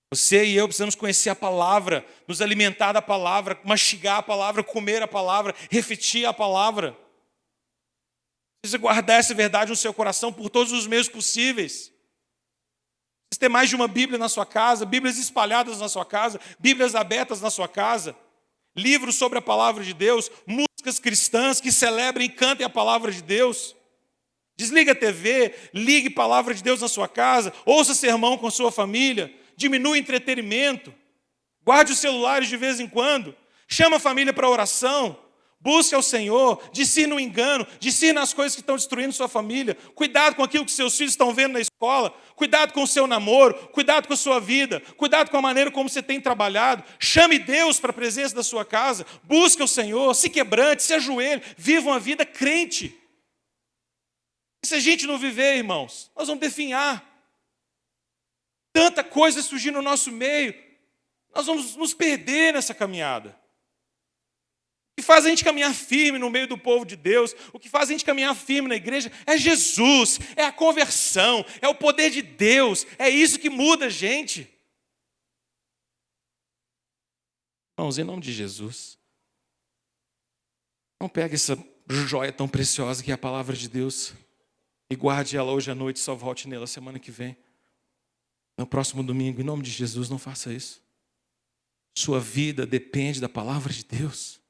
Você e eu precisamos conhecer a palavra, nos alimentar da palavra, mastigar a palavra, comer a palavra, refletir a palavra. Precisa guardar essa verdade no seu coração por todos os meios possíveis. Precisa ter mais de uma Bíblia na sua casa, Bíblias espalhadas na sua casa, Bíblias abertas na sua casa, livros sobre a palavra de Deus, músicas cristãs que celebrem e cantem a palavra de Deus. Desliga a TV, ligue a palavra de Deus na sua casa, ouça sermão com a sua família, diminua o entretenimento, guarde os celulares de vez em quando, chama a família para oração, busque ao Senhor, discirna o engano, discirna as coisas que estão destruindo sua família, cuidado com aquilo que seus filhos estão vendo na escola, cuidado com o seu namoro, cuidado com a sua vida, cuidado com a maneira como você tem trabalhado, chame Deus para a presença da sua casa, busque o Senhor, se quebrante, se ajoelhe, viva uma vida crente. E se a gente não viver, irmãos, nós vamos definhar. Tanta coisa surgir no nosso meio, nós vamos nos perder nessa caminhada. O que faz a gente caminhar firme no meio do povo de Deus, o que faz a gente caminhar firme na igreja é Jesus, é a conversão, é o poder de Deus, é isso que muda a gente. Irmãos, em nome de Jesus, não pegue essa joia tão preciosa que é a palavra de Deus e guarde ela hoje à noite, só volte nela semana que vem. No próximo domingo, em nome de Jesus, não faça isso. Sua vida depende da palavra de Deus.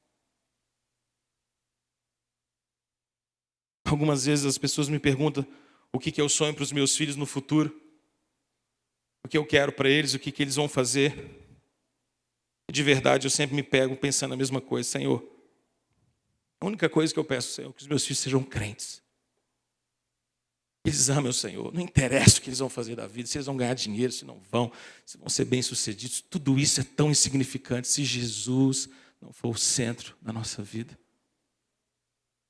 Algumas vezes as pessoas me perguntam o que eu sonho para os meus filhos no futuro, o que eu quero para eles, o que eles vão fazer. E de verdade, eu sempre me pego pensando a mesma coisa. Senhor, a única coisa que eu peço, Senhor, é que os meus filhos sejam crentes. Eles amem o Senhor, não interessa o que eles vão fazer da vida, se eles vão ganhar dinheiro, se não vão, se vão ser bem-sucedidos, tudo isso é tão insignificante se Jesus não for o centro da nossa vida.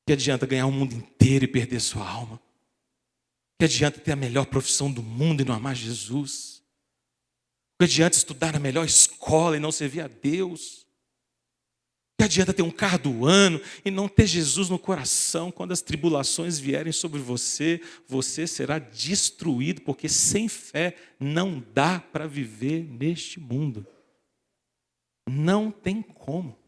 Que adianta ganhar o mundo inteiro e perder sua alma? Que adianta ter a melhor profissão do mundo e não amar Jesus? Que adianta estudar na melhor escola e não servir a Deus? Que adianta ter um carro do ano e não ter Jesus no coração? Quando as tribulações vierem sobre você, você será destruído, porque sem fé não dá para viver neste mundo. Não tem como.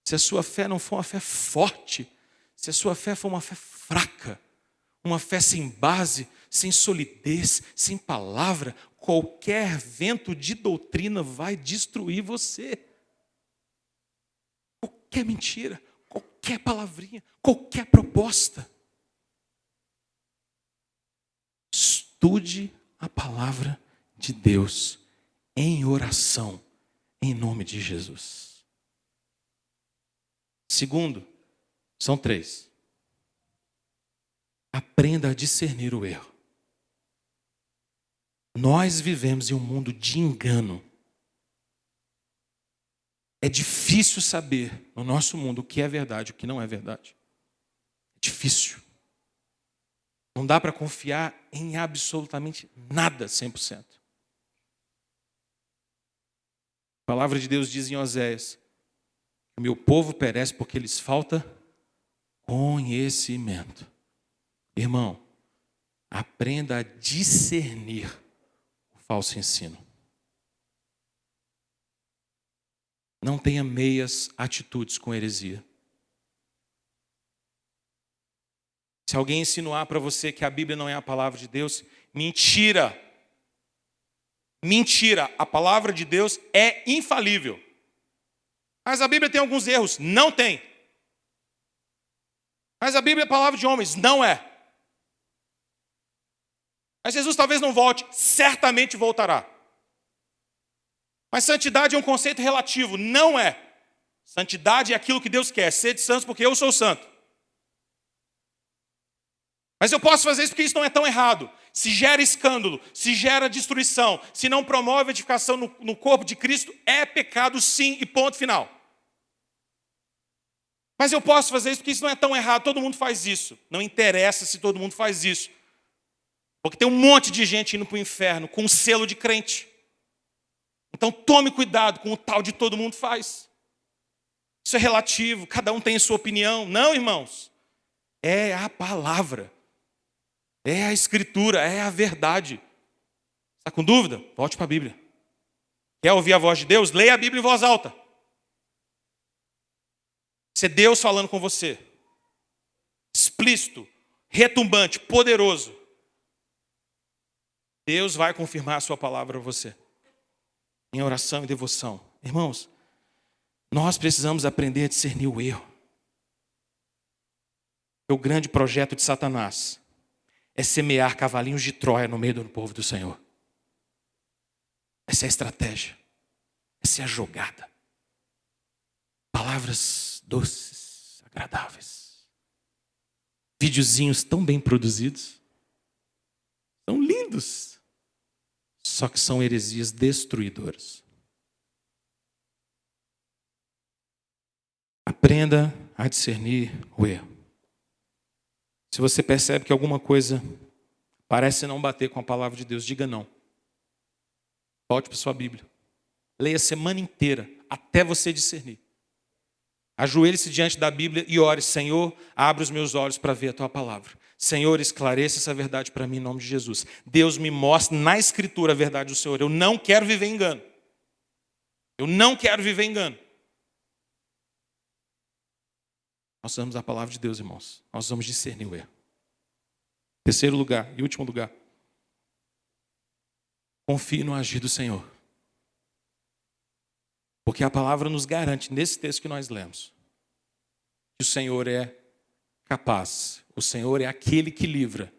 Se a sua fé não for uma fé forte, se a sua fé for uma fé fraca, uma fé sem base, sem solidez, sem palavra, qualquer vento de doutrina vai destruir você. Qualquer mentira, qualquer palavrinha, qualquer proposta. Estude a palavra de Deus em oração, em nome de Jesus. Segundo, são 3. Aprenda a discernir o erro. Nós vivemos em um mundo de engano. É difícil saber no nosso mundo o que é verdade e o que não é verdade. É difícil. Não dá para confiar em absolutamente nada 100%. A palavra de Deus diz em Oséias: o meu povo perece porque lhes falta conhecimento. Irmão, aprenda a discernir o falso ensino. Não tenha meias atitudes com heresia. Se alguém insinuar para você que a Bíblia não é a palavra de Deus, mentira. Mentira. A palavra de Deus é infalível. Mas a Bíblia tem alguns erros. Não tem. Mas a Bíblia é a palavra de homens. Não é. Mas Jesus talvez não volte. Certamente voltará. Mas santidade é um conceito relativo. Não é. Santidade é aquilo que Deus quer. Sede santos porque eu sou santo. Mas eu posso fazer isso porque isso não é tão errado. Se gera escândalo, se gera destruição, se não promove edificação no corpo de Cristo, é pecado sim e ponto final. Mas eu posso fazer isso porque isso não é tão errado, todo mundo faz isso. Não interessa se todo mundo faz isso. Porque tem um monte de gente indo para o inferno com um selo de crente. Então tome cuidado com o tal de todo mundo faz. Isso é relativo, cada um tem a sua opinião. Não, irmãos. É a palavra. É a escritura, é a verdade. Está com dúvida? Volte para a Bíblia. Quer ouvir a voz de Deus? Leia a Bíblia em voz alta. Isso é Deus falando com você. Explícito, retumbante, poderoso. Deus vai confirmar a sua palavra a você. Em oração e devoção. Irmãos, nós precisamos aprender a discernir o erro. O grande projeto de Satanás é semear cavalinhos de Troia no meio do povo do Senhor. Essa é a estratégia. Essa é a jogada. Palavras doces, agradáveis. Videozinhos tão bem produzidos. São lindos. Só que são heresias destruidoras. Aprenda a discernir o erro. Se você percebe que alguma coisa parece não bater com a palavra de Deus, diga não. Volte para sua Bíblia. Leia a semana inteira, até você discernir. Ajoelhe-se diante da Bíblia e ore: Senhor, abre os meus olhos para ver a tua palavra. Senhor, esclareça essa verdade para mim em nome de Jesus. Deus me mostra na Escritura a verdade do Senhor. Eu não quero viver em engano. Eu não quero viver em engano. Nós usamos a palavra de Deus, irmãos. Nós vamos discernir o erro. Terceiro lugar e último lugar. Confie no agir do Senhor. Porque a palavra nos garante, nesse texto que nós lemos, que o Senhor é capaz. O Senhor é aquele que livra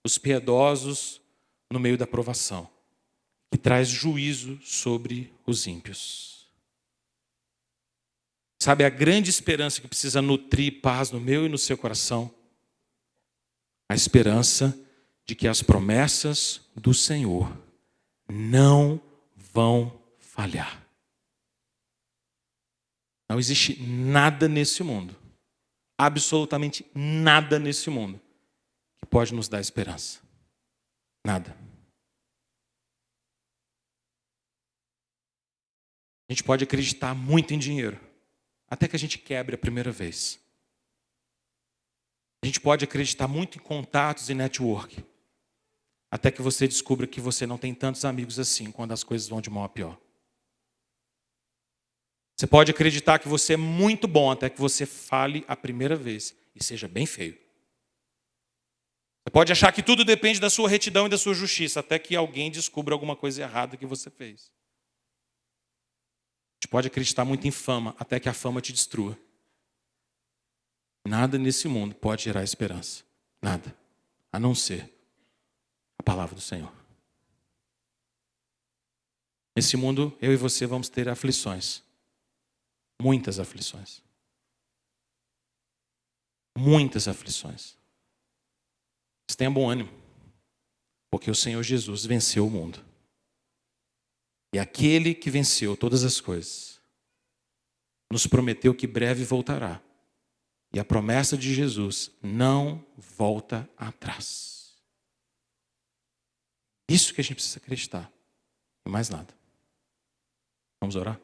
os piedosos no meio da provação, que traz juízo sobre os ímpios. Sabe a grande esperança que precisa nutrir paz no meu e no seu coração? A esperança de que as promessas do Senhor não vão falhar. Não existe nada nesse mundo, absolutamente nada nesse mundo, que pode nos dar esperança. Nada. A gente pode acreditar muito em dinheiro, até que a gente quebre a primeira vez. A gente pode acreditar muito em contatos e network, até que você descubra que você não tem tantos amigos assim quando as coisas vão de mal a pior. Você pode acreditar que você é muito bom até que você fale a primeira vez e seja bem feio. Você pode achar que tudo depende da sua retidão e da sua justiça, até que alguém descubra alguma coisa errada que você fez. A gente pode acreditar muito em fama, até que a fama te destrua. Nada nesse mundo pode gerar esperança. Nada. A não ser a palavra do Senhor. Nesse mundo, eu e você vamos ter aflições. Muitas aflições. Muitas aflições. Mas tenha bom ânimo. Porque o Senhor Jesus venceu o mundo. E aquele que venceu todas as coisas nos prometeu que breve voltará. E a promessa de Jesus não volta atrás. Isso que a gente precisa acreditar. E mais nada. Vamos orar?